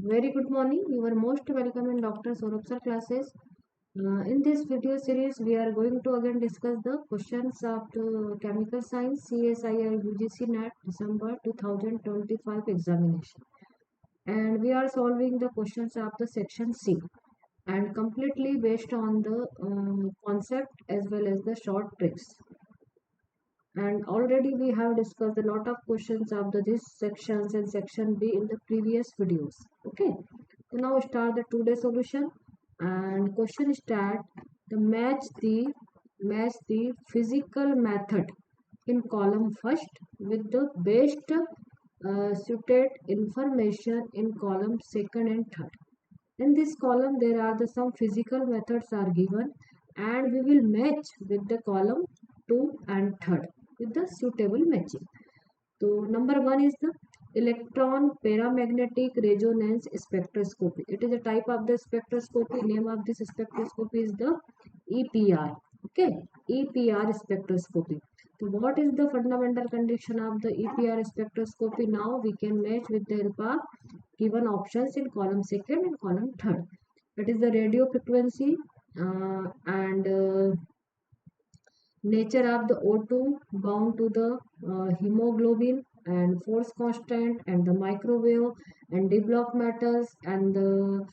Very good morning. You are most welcome in Dr. Saurabh sir classes. In this video series, we are going to again discuss the questions of the chemical science CSIR UGC NET December 2025 examination. And we are solving the questions of the section C and completely based on the concept as well as the short tricks. And already we have discussed a lot of questions of this sections and section B in the previous videos. Okay, so now start the today solution. And question start the match the physical method in column first with the best suited information in column second and third. In this column there are some physical methods are given and we will match with the column 2 and 3rd with the suitable matching. So number 1 is the electron paramagnetic resonance spectroscopy. It is a type of the spectroscopy. Name of this spectroscopy is the EPR. Okay, EPR spectroscopy. So what is the fundamental condition of the EPR spectroscopy? Now we can match with the help of given options in column second and column third. That is the radio frequency and nature of the O2 bound to the hemoglobin and force constant and the microwave and d block metals and the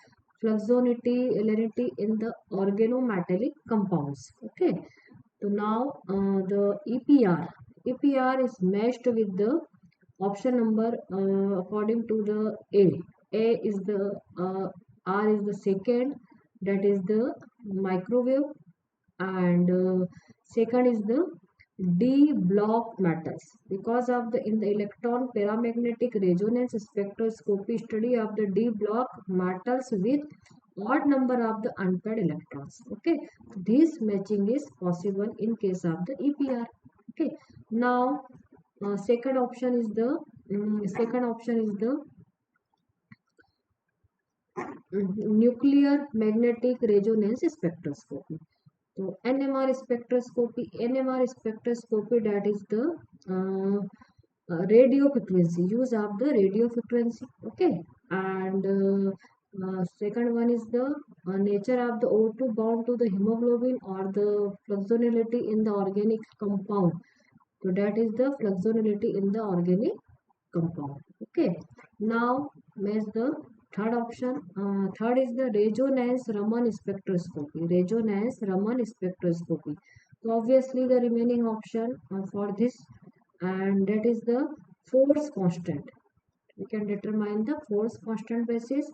fluxonity in the organometallic compounds. Okay, so now the EPR is matched with the option number according to the A is the R is the second, that is the microwave, and second is the D block metals. Because of the in the electron paramagnetic resonance spectroscopy study of the D block metals with odd number of the unpaired electrons. Okay, this matching is possible in case of the EPR. Okay, now second option is the nuclear magnetic resonance spectroscopy. So NMR spectroscopy, that is the radio frequency, use of the radio frequency. Okay, and second one is the nature of the O2 bound to the hemoglobin or the fluxonality in the organic compound. So that is the fluxonality in the organic compound. Okay, now match the third option. Third is the resonance Raman spectroscopy. So obviously the remaining option for this, and that is the force constant. We can determine the force constant basis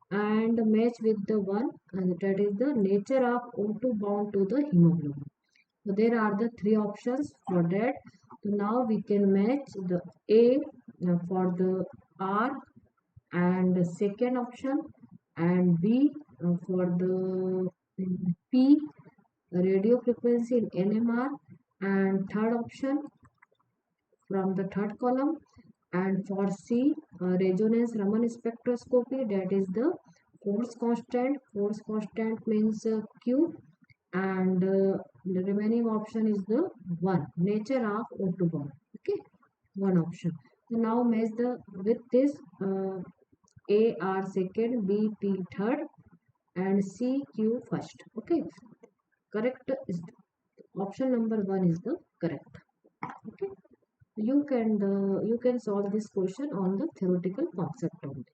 and match with the one, and that is the nature of O2 bound to the hemoglobin. So there are the three options for that. So now we can match the A for the R and the second option, and B for the P radio frequency in NMR, and third option from the third column, and for C resonance Raman spectroscopy, that is the force constant means Q, and the remaining option is the one nature of O2 bond. Okay, one option. So now match the with this A R second, B P third, and C Q first. Okay, correct is option number one is the correct. Okay, you can solve this question on the theoretical concept only.